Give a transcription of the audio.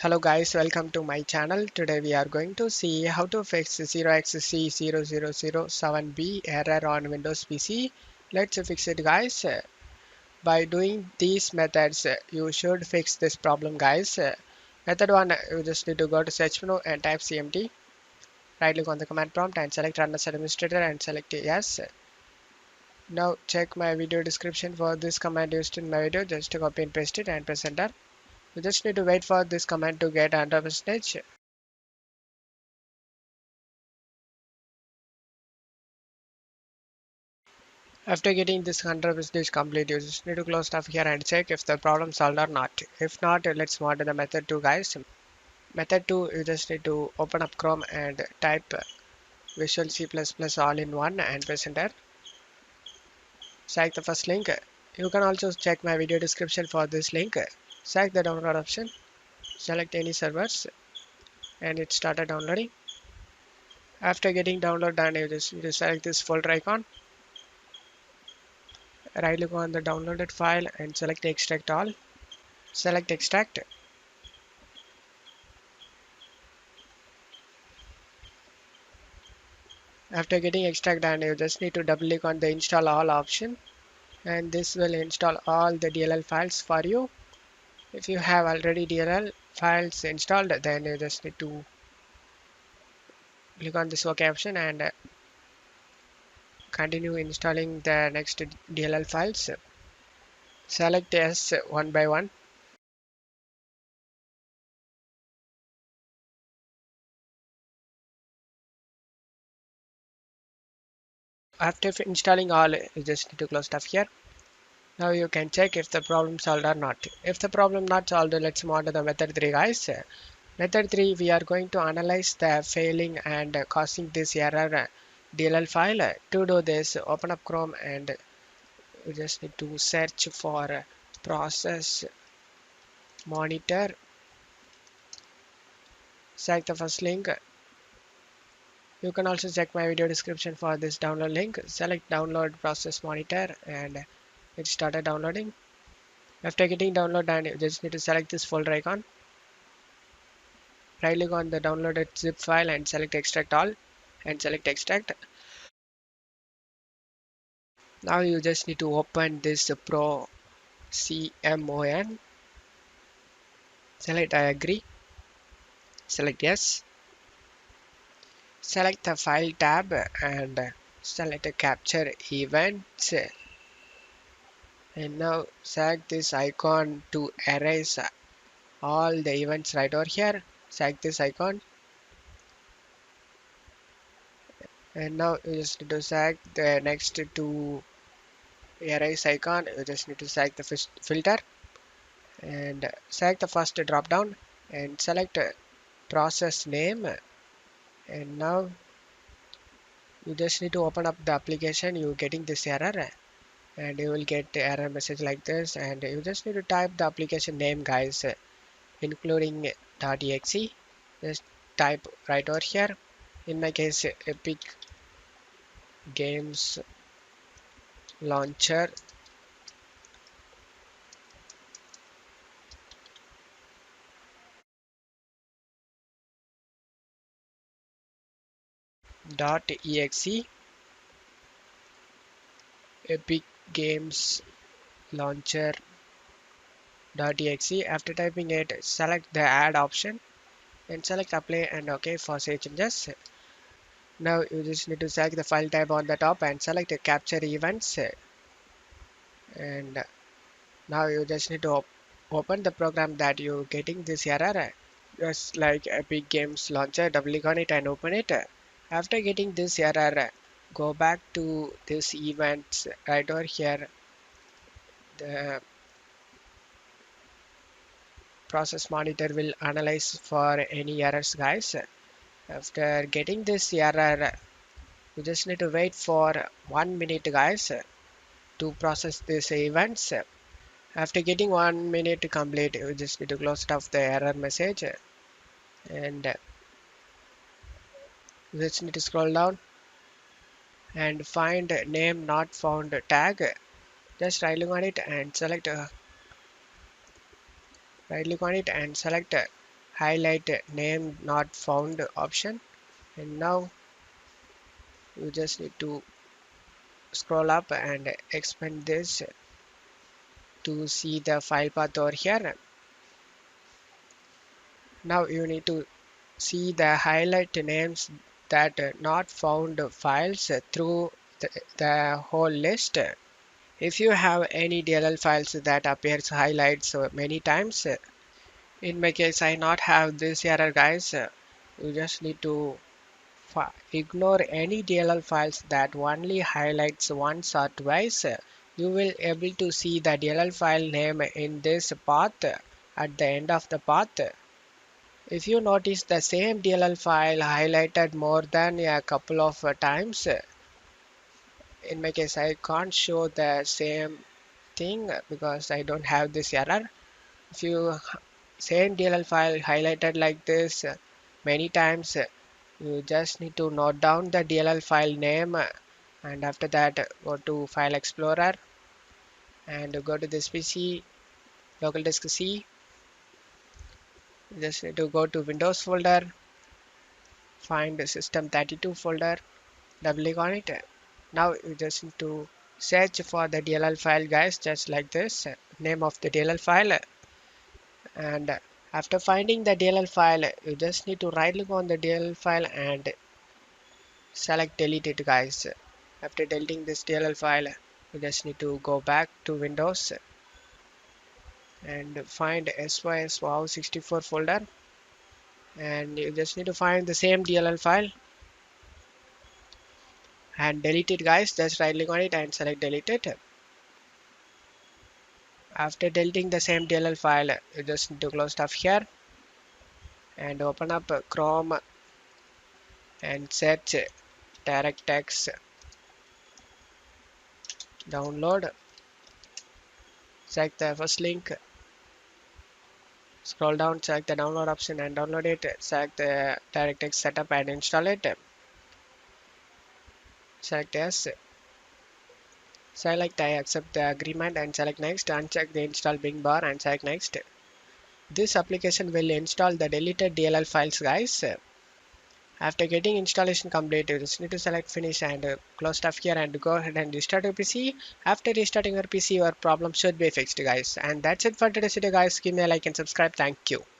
Hello guys, welcome to my channel. Today we are going to see how to fix 0xc00007b error on Windows PC. Let's fix it guys. By doing these methods, you should fix this problem guys. Method 1, you just need to go to search menu and type cmd. Right click on the command prompt and select run as administrator and select yes. Now check my video description for this command used in my video. Just copy and paste it and press enter. You just need to wait for this command to get 100%. After getting this 100% complete, you just need to close stuff here and check if the problem solved or not. If not, let's move on to the method 2 guys. Method 2, you just need to open up Chrome and type Visual C++ all in one and press enter. Select the first link. You can also check my video description for this link. Select the download option. Select any servers and it started downloading. After getting download done, you just need to select this folder icon. Right click on the downloaded file and select extract all. Select extract. After getting extract done, you just need to double click on the install all option and this will install all the DLL files for you. If you have already DLL files installed, then you just need to click on this OK option and continue installing the next DLL files. Select yes one by one. After installing all, you just need to close stuff here. Now you can check if the problem solved or not. If the problem not solved, let's move on to the method 3 guys. Method 3, we are going to analyze the failing and causing this error DLL file. To do this, open up Chrome and you just need to search for process monitor. Select the first link. You can also check my video description for this download link. Select download process monitor and it started downloading. After getting download done, you just need to select this folder icon. Right click on the downloaded zip file and select extract all and select extract. Now you just need to open this pro CMON. Select I agree. Select yes. Select the file tab and select a capture events. And now select this icon to erase all the events right over here. Select this icon. And now you just need to select the next to erase icon. You just need to select the filter and select the first drop down and select process name. And now you just need to open up the application. You getting this error and you will get the error message like this, and you just need to type the application name guys, including .exe. Just type right over here. In my case, Epic Games Launcher .exe. Epic Games Launcher .exe. After typing it, select the add option and select apply and OK for save changes. Now you just need to select the file type on the top and select the capture events. And now you just need to open the program that you getting this error. Just like Epic Games Launcher, double click on it and open it. After getting this error, go back to this events right over here. The process monitor will analyze for any errors guys. After getting this error, you just need to wait for 1 minute guys to process these events. After getting 1 minute complete, you just need to close off the error message and you just need to scroll down and find name not found tag. Just right click on it and select highlight name not found option, and now you just need to scroll up and expand this to see the file path over here. Now you need to see the highlight names that not found files through the whole list. If you have any DLL files that appears highlights many times, in my case I not have this error guys. You just need to ignore any DLL files that only highlights once or twice. You will able to see the DLL file name in this path at the end of the path. If you notice the same DLL file highlighted more than a couple of times, in my case I can't show the same thing because I don't have this error. If you same DLL file highlighted like this many times, you just need to note down the DLL file name, and after that go to File Explorer and go to this PC, local disk C. You just need to go to Windows folder, find the System32 folder, double click on it. Now you just need to search for the DLL file guys, just like this, name of the DLL file, and after finding the DLL file you just need to right click on the DLL file and select delete it guys. After deleting this DLL file you just need to go back to Windows and find syswow64 folder, and you just need to find the same DLL file and delete it guys. Just right click on it and select delete it. After deleting the same DLL file you just need to close stuff here and open up Chrome and search DirectX download. Select the first link, scroll down, select the download option and download it. Select the DirectX setup and install it. Select yes. Select I accept the agreement and select next. Uncheck the install bing bar and select next. This application will install the deleted DLL files guys. After getting installation complete, you just need to select finish and close stuff here and go ahead and restart your PC. After restarting your PC, your problem should be fixed guys. And that's it for today's video guys. Give me a like and subscribe. Thank you.